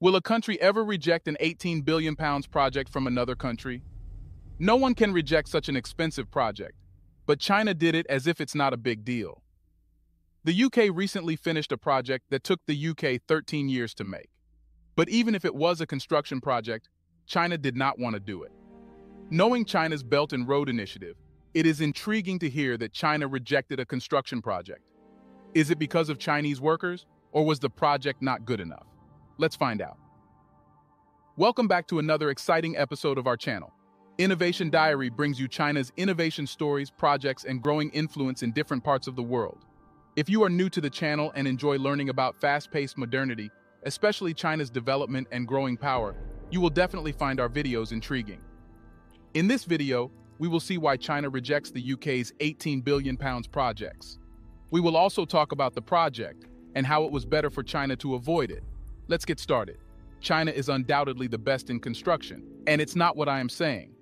Will a country ever reject an 18 billion pounds project from another country? No one can reject such an expensive project, but China did it as if it's not a big deal. The UK recently finished a project that took the UK 13 years to make. But even if it was a construction project, China did not want to do it. Knowing China's Belt and Road Initiative, it is intriguing to hear that China rejected a construction project. Is it because of Chinese workers, or was the project not good enough? Let's find out. Welcome back to another exciting episode of our channel. Innovation Diary brings you China's innovation stories, projects, and growing influence in different parts of the world. If you are new to the channel and enjoy learning about fast-paced modernity, especially China's development and growing power, you will definitely find our videos intriguing. In this video, we will see why China rejects the UK's 18 billion pounds projects. We will also talk about the project and how it was better for China to avoid it. Let's get started. China is undoubtedly the best in construction, and it's not what I am saying.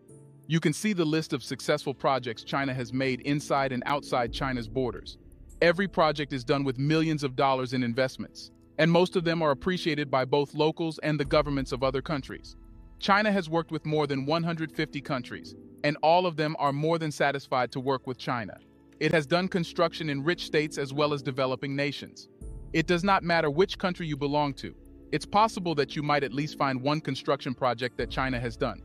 You can see the list of successful projects China has made inside and outside China's borders. Every project is done with millions of dollars in investments, and most of them are appreciated by both locals and the governments of other countries. China has worked with more than 150 countries, and all of them are more than satisfied to work with China. It has done construction in rich states as well as developing nations. It does not matter which country you belong to. It's possible that you might at least find one construction project that China has done.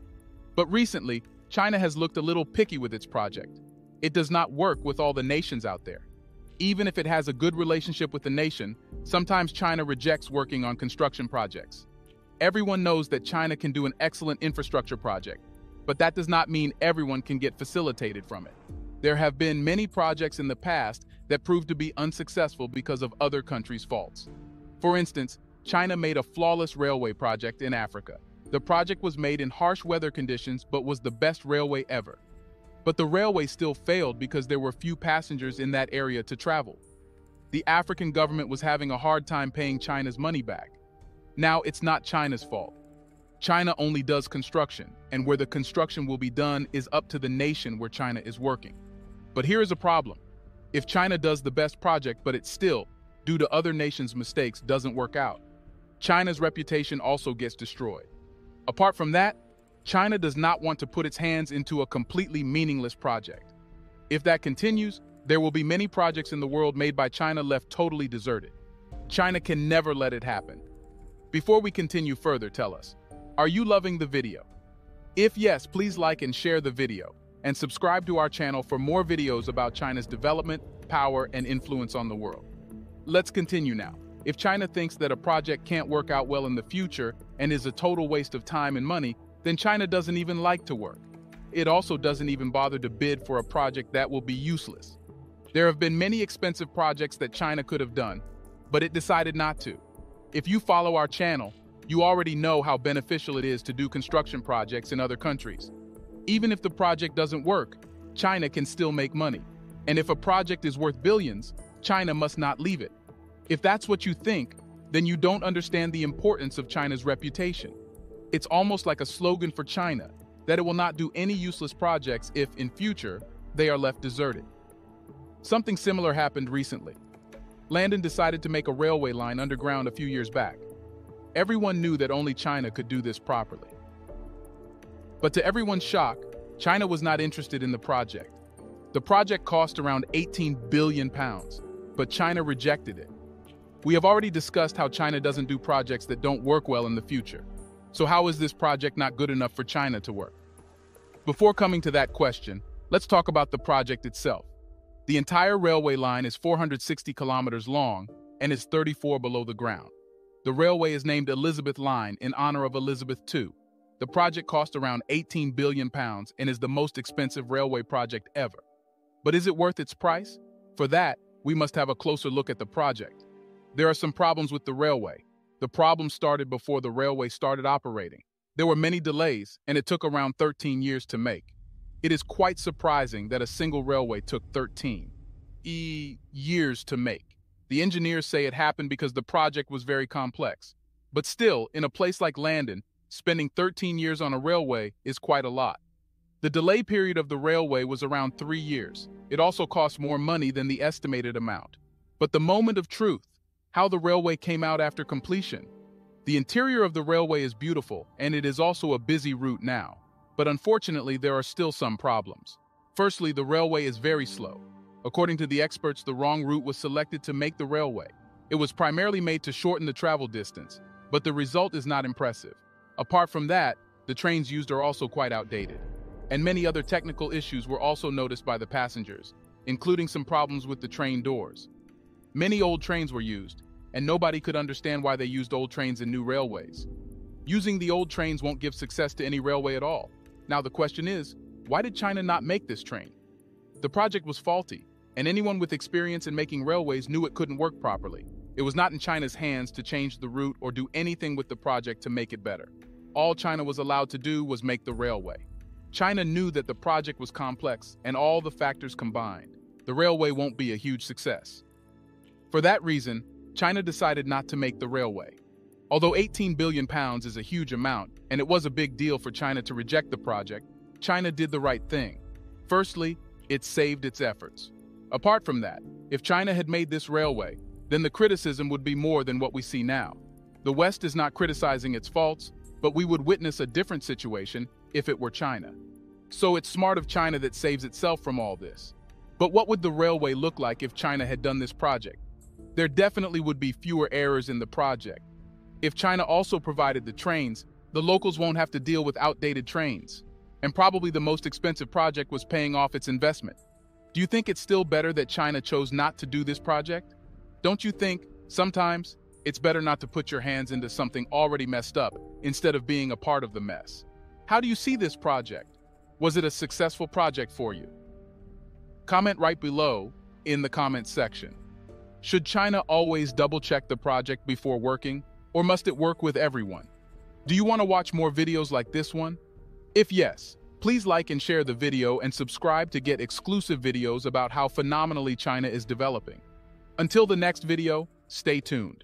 But recently, China has looked a little picky with its project. It does not work with all the nations out there. Even if it has a good relationship with the nation, sometimes China rejects working on construction projects. Everyone knows that China can do an excellent infrastructure project, but that does not mean everyone can get facilitated from it. There have been many projects in the past that proved to be unsuccessful because of other countries' faults. For instance, China made a flawless railway project in Africa. The project was made in harsh weather conditions but was the best railway ever. But the railway still failed because there were few passengers in that area to travel. The African government was having a hard time paying China's money back. Now, it's not China's fault. China only does construction, and where the construction will be done is up to the nation where China is working. But here is a problem. If China does the best project but it still, due to other nations' mistakes, doesn't work out, China's reputation also gets destroyed. Apart from that, China does not want to put its hands into a completely meaningless project. If that continues, there will be many projects in the world made by China left totally deserted. China can never let it happen. Before we continue further, tell us, are you loving the video? If yes, please like and share the video, and subscribe to our channel for more videos about China's development, power, and influence on the world. Let's continue now. If China thinks that a project can't work out well in the future and is a total waste of time and money, then China doesn't even like to work. It also doesn't even bother to bid for a project that will be useless. There have been many expensive projects that China could have done, but it decided not to. If you follow our channel, you already know how beneficial it is to do construction projects in other countries. Even if the project doesn't work, China can still make money. And if a project is worth billions, China must not leave it. If that's what you think, then you don't understand the importance of China's reputation. It's almost like a slogan for China, that it will not do any useless projects if, in future, they are left deserted. Something similar happened recently. Landon decided to make a railway line underground a few years back. Everyone knew that only China could do this properly. But to everyone's shock, China was not interested in the project. The project cost around 18 billion pounds, but China rejected it. We have already discussed how China doesn't do projects that don't work well in the future. So how is this project not good enough for China to work? Before coming to that question, let's talk about the project itself. The entire railway line is 460 kilometers long and is 34 below the ground. The railway is named Elizabeth Line in honor of Elizabeth II. The project cost around 18 billion pounds and is the most expensive railway project ever. But is it worth its price? For that, we must have a closer look at the project. There are some problems with the railway. The problem started before the railway started operating. There were many delays, and it took around 13 years to make. It is quite surprising that a single railway took 13 years to make. The engineers say it happened because the project was very complex. But still, in a place like Landon, spending 13 years on a railway is quite a lot. The delay period of the railway was around 3 years. It also cost more money than the estimated amount. But the moment of truth, how the railway came out after completion. The interior of the railway is beautiful, and it is also a busy route now. But unfortunately, there are still some problems. Firstly, the railway is very slow. According to the experts, the wrong route was selected to make the railway. It was primarily made to shorten the travel distance, but the result is not impressive. Apart from that, the trains used are also quite outdated. And many other technical issues were also noticed by the passengers, including some problems with the train doors. Many old trains were used, and nobody could understand why they used old trains in new railways. Using the old trains won't give success to any railway at all. Now the question is, why did China not make this train? The project was faulty, and anyone with experience in making railways knew it couldn't work properly. It was not in China's hands to change the route or do anything with the project to make it better. All China was allowed to do was make the railway. China knew that the project was complex, and all the factors combined, the railway won't be a huge success. For that reason, China decided not to make the railway. Although 18 billion pounds is a huge amount, and it was a big deal for China to reject the project, China did the right thing. Firstly, it saved its efforts. Apart from that, if China had made this railway, then the criticism would be more than what we see now. The West is not criticizing its faults, but we would witness a different situation if it were China. So it's smart of China that saves itself from all this. But what would the railway look like if China had done this project? There definitely would be fewer errors in the project. If China also provided the trains, the locals won't have to deal with outdated trains. And probably the most expensive project was paying off its investment. Do you think it's still better that China chose not to do this project? Don't you think, sometimes, it's better not to put your hands into something already messed up instead of being a part of the mess? How do you see this project? Was it a successful project for you? Comment right below in the comments section. Should China always double-check the project before working, or must it work with everyone? Do you want to watch more videos like this one? If yes, please like and share the video and subscribe to get exclusive videos about how phenomenally China is developing. Until the next video, stay tuned.